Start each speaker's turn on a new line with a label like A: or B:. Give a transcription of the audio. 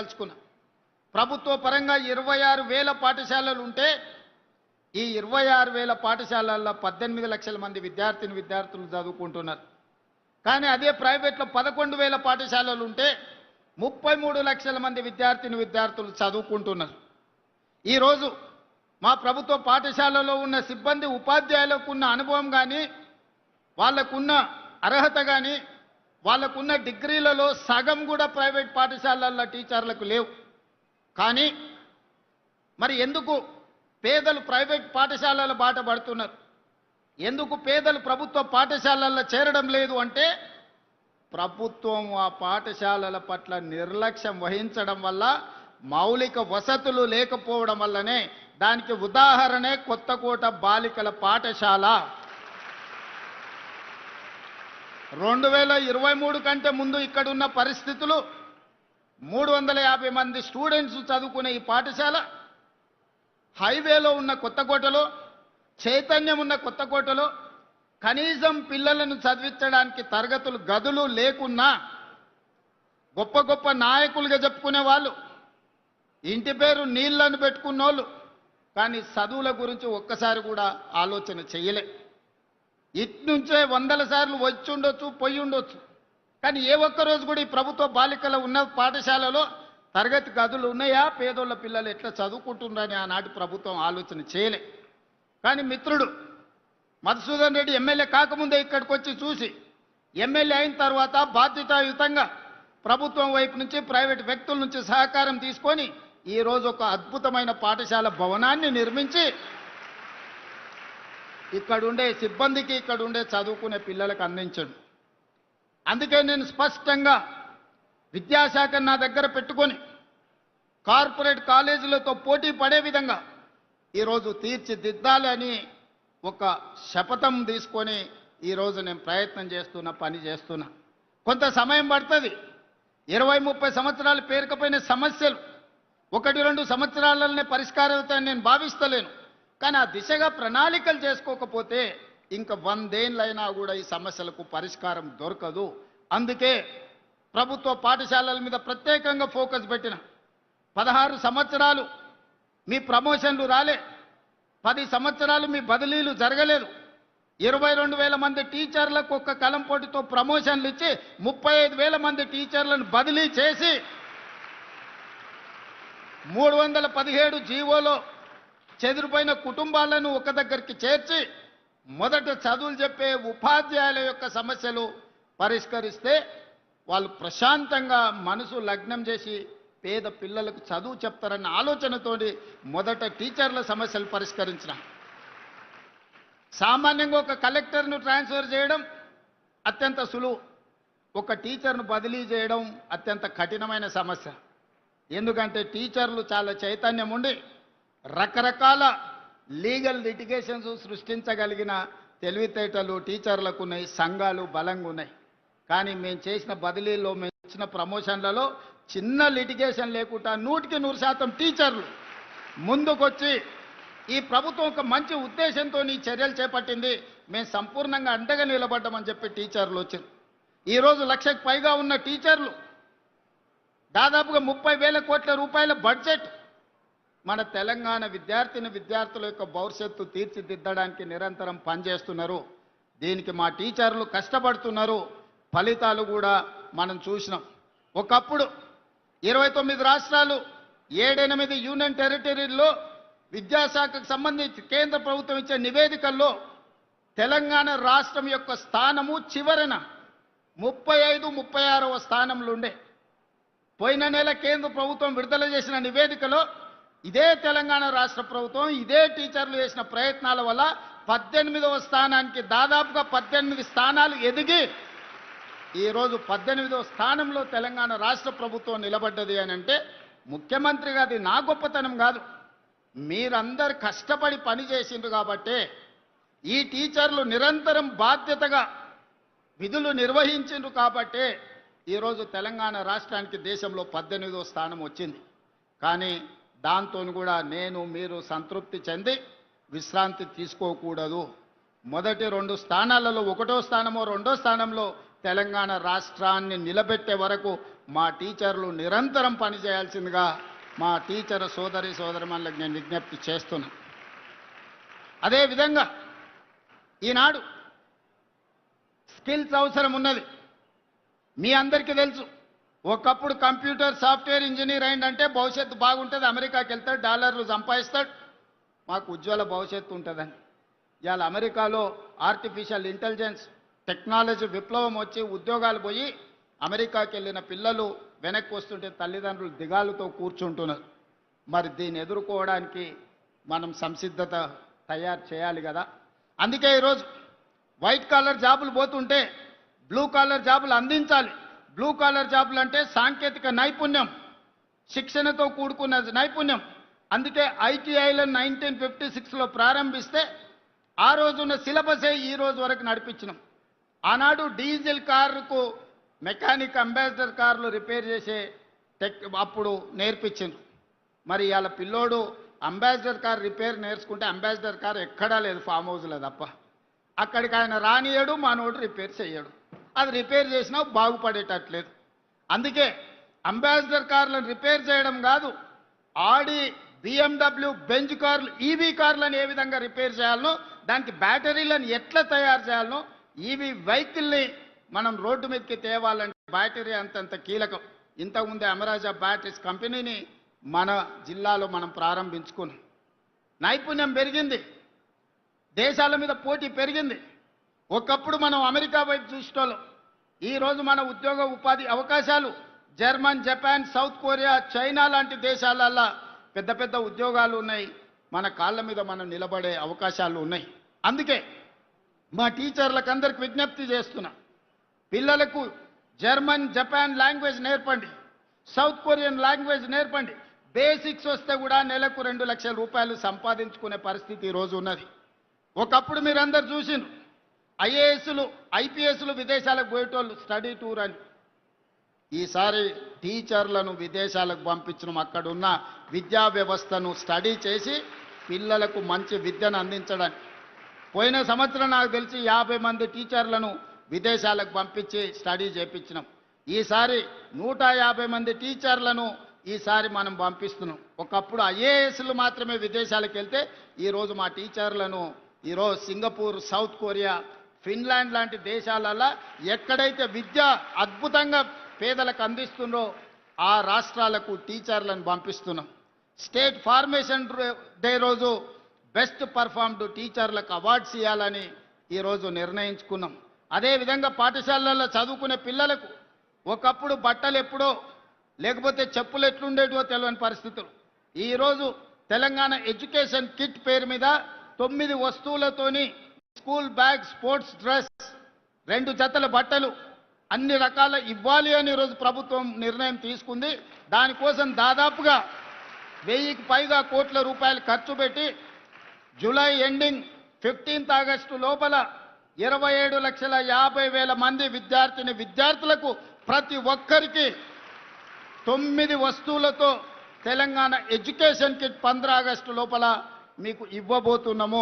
A: చెప్పదలుచుకున్నా. ప్రభుత్వ పరంగా 26,000 పాఠశాలలు ఉంటే ఈ 26,000 పాఠశాలల్లో 18 లక్షల మంది విద్యార్థులు చదువుకుంటున్నారు. కానీ అదే ప్రైవేట్లో 11,000 పాఠశాలలు ఉంటే 33 లక్షల మంది విద్యార్థులు చదువుకుంటున్నారు. ఈరోజు మా ప్రభుత్వ పాఠశాలలో ఉన్న సిబ్బంది ఉపాధ్యాయులకు ఉన్న అనుభవం కానీ, వాళ్ళకున్న అర్హత కానీ, వాళ్ళకున్న డిగ్రీలలో సగం కూడా ప్రైవేట్ పాఠశాలల్లో టీచర్లకు లేవు. కానీ మరి ఎందుకు పేదలు ప్రైవేట్ పాఠశాలల బాట పడుతున్నారు? ఎందుకు పేదలు ప్రభుత్వ పాఠశాలల్లో చేరడం లేదు అంటే, ప్రభుత్వం ఆ పాఠశాలల పట్ల నిర్లక్ష్యం వహించడం వల్ల, మౌలిక వసతులు లేకపోవడం వల్లనే. దానికి ఉదాహరణే కొత్తకోట బాలికల పాఠశాల. 2023 కంటే ముందు ఇక్కడున్న పరిస్థితులు 350 మంది స్టూడెంట్స్ చదువుకునే ఈ పాఠశాల హైవేలో ఉన్న కొత్తకోటలో, చైతన్యం ఉన్న కొత్తకోటలో కనీసం పిల్లలను చదివించడానికి తరగతులు గదులు లేకున్నా గొప్ప గొప్ప నాయకులుగా చెప్పుకునే వాళ్ళు, ఇంటి పేరు నీళ్లను పెట్టుకున్నోళ్ళు, కానీ చదువుల గురించి ఒక్కసారి కూడా ఆలోచన చేయలే. ఇట్నుంచే 100 సార్లు వచ్చి ఉండొచ్చు, పోయి ఉండొచ్చు, కానీ ఏ ఒక్కరోజు కూడా ఈ ప్రభుత్వ బాలికల ఉన్న పాఠశాలలో తరగతి గదులు ఉన్నాయా, పేదోళ్ళ పిల్లలు ఎట్లా చదువుకుంటున్నారని ఆనాటి ప్రభుత్వం ఆలోచన చేయలే. కానీ మిత్రుడు మధుసూదన్ రెడ్డి ఎమ్మెల్యే కాకముందే ఇక్కడికి వచ్చి చూసి, ఎమ్మెల్యే అయిన తర్వాత బాధ్యతాయుతంగా ప్రభుత్వం వైపు నుంచి, ప్రైవేట్ వ్యక్తుల నుంచి సహకారం తీసుకొని ఈరోజు ఒక అద్భుతమైన పాఠశాల భవనాన్ని నిర్మించి ఇక్కడుండే సిబ్బందికి, ఇక్కడుండే చదువుకునే పిల్లలకు అందించండి. అందుకే నేను స్పష్టంగా విద్యాశాఖ నా దగ్గర పెట్టుకొని కార్పొరేట్ కాలేజీలతో పోటీ పడే విధంగా ఈరోజు తీర్చిదిద్దాలని ఒక శపథం తీసుకొని ఈరోజు నేను ప్రయత్నం చేస్తున్నా, పని చేస్తున్నా. కొంత సమయం పడుతుంది. 20-30 సంవత్సరాలు పేరుకపోయిన సమస్యలు 1-2 సంవత్సరాలనే పరిష్కారం అవుతాయని నేను భావిస్తలేను. కానీ ఆ దిశగా ప్రణాళికలు చేసుకోకపోతే ఇంకా 100 ఏళ్ళైనా కూడా ఈ సమస్యలకు పరిష్కారం దొరకదు. అందుకే ప్రభుత్వ పాఠశాలల మీద ప్రత్యేకంగా ఫోకస్ పెట్టిన. 16 సంవత్సరాలు మీ ప్రమోషన్లు రాలే, 10 సంవత్సరాలు మీ బదిలీలు జరగలేదు. 22,000 మంది టీచర్లకు ఒక్క కలం పోటీతో ప్రమోషన్లు ఇచ్చి 35,000 మంది టీచర్లను బదిలీ చేసి 317 జీవోలో చెదిరిపోయిన కుటుంబాలను ఒక దగ్గరికి చేర్చి మొదట చదువులు చెప్పే ఉపాధ్యాయుల యొక్క సమస్యలు పరిష్కరిస్తే వాళ్ళు ప్రశాంతంగా మనసు లగ్నం చేసి పేద పిల్లలకు చదువు చెప్తారన్న ఆలోచనతోటి మొదట టీచర్ల సమస్యలు పరిష్కరించిన. సామాన్యంగా ఒక కలెక్టర్ను ట్రాన్స్ఫర్ చేయడం అత్యంత సులువు, ఒక టీచర్ను బదిలీ చేయడం అత్యంత కఠినమైన సమస్య. ఎందుకంటే టీచర్లు చాలా చైతన్యం ఉండి రకరకాల లీగల్ లిటిగేషన్స్ సృష్టించగలిగిన తెలివితేటలు టీచర్లకు ఉన్నాయి, సంఘాలు బలంగా ఉన్నాయి. కానీ మేము చేసిన బదిలీలో, మేము ఇచ్చిన ప్రమోషన్లలో చిన్న లిటిగేషన్ లేకుండా 100% టీచర్లు ముందుకొచ్చి ఈ ప్రభుత్వం ఒక మంచి ఉద్దేశంతో ఈ చర్యలు చేపట్టింది, మేము సంపూర్ణంగా అండగా నిలబడ్డామని చెప్పి టీచర్లు వచ్చారు. ఈరోజు 1,00,000కు పైగా ఉన్న టీచర్లు, దాదాపుగా 30,000 కోట్ల రూపాయల బడ్జెట్ మన తెలంగాణ విద్యార్థుల యొక్క భవిష్యత్తు తీర్చిదిద్దడానికి నిరంతరం పనిచేస్తున్నారు. దీనికి మా టీచర్లు కష్టపడుతున్నారు. ఫలితాలు కూడా మనం చూసినాం. ఒకప్పుడు 29 రాష్ట్రాలు, 7-8 యూనియన్ టెరిటరీల్లో విద్యాశాఖకు సంబంధించి కేంద్ర ప్రభుత్వం ఇచ్చే నివేదికల్లో తెలంగాణ రాష్ట్రం యొక్క స్థానము చివరన 35-36వ స్థానంలో ఉండే. పోయిన నెల కేంద్ర ప్రభుత్వం విడుదల చేసిన నివేదికలో ఇదే తెలంగాణ రాష్ట్ర ప్రభుత్వం, ఇదే టీచర్లు చేసిన ప్రయత్నాల వల్ల 18వ స్థానానికి, దాదాపుగా 18 స్థానాలు ఎదిగి ఈరోజు 18వ స్థానంలో తెలంగాణ రాష్ట్ర ప్రభుత్వం నిలబడ్డది అని అంటే ముఖ్యమంత్రిగా అది నా గొప్పతనం కాదు, మీరందరూ కష్టపడి పని చేసిండ్రు కాబట్టే, ఈ టీచర్లు నిరంతరం బాధ్యతగా విధులు నిర్వహించిండ్రు కాబట్టే ఈరోజు తెలంగాణ రాష్ట్రానికి దేశంలో 18వ స్థానం వచ్చింది. కానీ దాంతో కూడా మీరు సంతృప్తి చెంది విశ్రాంతి తీసుకోకూడదు. మొదటి 2 స్థానాలలో 1వ స్థానమో 2వ స్థానంలో తెలంగాణ రాష్ట్రాన్ని నిలబెట్టే వరకు మా టీచర్లు నిరంతరం పనిచేయాల్సిందిగా మా టీచర్ సోదరి సోదరిమణులకు నేను విజ్ఞప్తి చేస్తున్నా. అదేవిధంగా ఈనాడు స్కిల్స్ అవసరం ఉన్నది. మీ అందరికీ తెలుసు, ఒకప్పుడు కంప్యూటర్ సాఫ్ట్వేర్ ఇంజనీర్ అయిందంటే భవిష్యత్తు బాగుంటుంది, అమెరికాకి వెళ్తాడు, డాలర్లు సంపాదిస్తాడు, మాకు ఉజ్వల భవిష్యత్తు ఉంటుందని. ఇవాళ అమెరికాలో ఆర్టిఫిషియల్ ఇంటెలిజెన్స్ టెక్నాలజీ విప్లవం వచ్చి ఉద్యోగాలు పోయి అమెరికాకి వెళ్ళిన పిల్లలు వెనక్కి వస్తుంటే తల్లిదండ్రులు దిగాలుతో కూర్చుంటున్నారు. మరి దీన్ని ఎదుర్కోవడానికి మనం సంసిద్ధత తయారు చేయాలి కదా. అందుకే ఈరోజు వైట్ కాలర్ జాబులు పోతుంటే బ్లూ కాలర్ జాబులు అందించాలి. బ్లూ కాలర్ జాబులు అంటే సాంకేతిక నైపుణ్యం, శిక్షణతో కూడుకున్న నైపుణ్యం. అందుకే ఐటీఐలను 1956లో ప్రారంభిస్తే ఆ రోజున్న సిలబసే ఈ రోజు వరకు నడిపించినాం. ఆనాడు డీజిల్ కారుకు మెకానిక్ అంబాసిడర్ కార్లు రిపేర్ చేసే అప్పుడు నేర్పించింది. మరి ఇవాళ పిల్లోడు అంబాసిడర్ కార్ రిపేర్ నేర్చుకుంటే అంబాసిడర్ కార్ ఎక్కడా లేదు, ఫామ్ హౌస్లో తప్ప. అక్కడికి ఆయన రానియడు, మనోడు రిపేర్ చేయడు. అది రిపేర్ చేసినా బాగుపడేటట్లేదు. అందుకే అంబాసిడర్ కార్లను రిపేర్ చేయడం కాదు, ఆడి BMW బెంజ్ కార్లు ఈవీ కార్లను ఏ విధంగా రిపేర్ చేయాలనో, దానికి బ్యాటరీలను ఎట్లా తయారు చేయాలనో, ఈవీ వెహికల్ని మనం రోడ్డు మీదకి తేవాలంటే బ్యాటరీ అంతంత కీలకం. ఇంతకుముందే అమరాజా బ్యాటరీస్ కంపెనీని మన జిల్లాలో మనం ప్రారంభించుకున్నాం. నైపుణ్యం పెరిగింది, దేశాల మీద పోటీ పెరిగింది. ఒకప్పుడు మనం అమెరికా వైపు చూసేటోళ్ళం. ఈరోజు మన ఉద్యోగ ఉపాధి అవకాశాలు German, Japan, south Korea, China లాంటి దేశాలల్లో పెద్ద పెద్ద ఉద్యోగాలు ఉన్నాయి. మన కాళ్ళ మీద మనం నిలబడే అవకాశాలు ఉన్నాయి. అందుకే మా టీచర్లకు అందరికి విజ్ఞప్తి చేస్తున్నా, పిల్లలకు జర్మన్, జపాన్ లాంగ్వేజ్ నేర్పండి, సౌత్ కొరియన్ లాంగ్వేజ్ నేర్పండి. బేసిక్స్ వస్తే కూడా నెలకు 2 లక్షల రూపాయలు సంపాదించుకునే పరిస్థితి ఈరోజు ఉన్నది. ఒకప్పుడు మీరందరూ చూసిండ్రు, ఐఏఎస్లు, ఐపీఎస్లు విదేశాలకు పోయేటోళ్ళు స్టడీ టూర్ అని. ఈసారి టీచర్లను విదేశాలకు పంపించడం, అక్కడున్న విద్యా వ్యవస్థను స్టడీ చేసి పిల్లలకు మంచి విద్యను అందించడానికి. పోయిన సంవత్సరం నాకు తెలిసి 50 మంది టీచర్లను విదేశాలకు పంపించి స్టడీ చేయించినాం. ఈసారి 150 మంది టీచర్లను ఈసారి మనం పంపిస్తున్నాం. ఒకప్పుడు ఐఏఎస్లు మాత్రమే విదేశాలకు వెళ్తే ఈరోజు మా టీచర్లను ఈరోజు సింగపూర్, సౌత్ కొరియా, ఫిన్లాండ్ లాంటి దేశాలలో ఎక్కడైతే విద్య అద్భుతంగా పేదలకు అందిస్తుందో ఆ రాష్ట్రాలకు టీచర్లను పంపిస్తున్నాం. స్టేట్ ఫార్మేషన్ డే రోజు బెస్ట్ పర్ఫార్మ్డ్ టీచర్లకు అవార్డ్స్ ఇవ్వాలని ఈరోజు నిర్ణయించుకున్నాం. అదేవిధంగా పాఠశాలల్లో చదువుకునే పిల్లలకు ఒకప్పుడు బట్టలు ఎప్పుడో లేకపోతే చెప్పులు ఎట్లుండేటో తెలియని పరిస్థితులు. ఈరోజు తెలంగాణ ఎడ్యుకేషన్ కిట్ పేరు మీద 9 వస్తువులతోని స్కూల్ బ్యాగ్, స్పోర్ట్స్ డ్రెస్, 2 జతల బట్టలు అన్ని రకాల ఇవ్వాలి అని ఈరోజు ప్రభుత్వం నిర్ణయం తీసుకుంది. దానికోసం దాదాపుగా 1000కి పైగా కోట్ల రూపాయలు ఖర్చు పెట్టి జూలై ఎండింగ్ 15th ఆగస్టు లోపల 27,50,000 మంది విద్యార్థులకు ప్రతి ఒక్కరికి 9 వస్తువులతో తెలంగాణ ఎడ్యుకేషన్ కిట్ 15 ఆగస్టు లోపల మీకు ఇవ్వబోతున్నాము.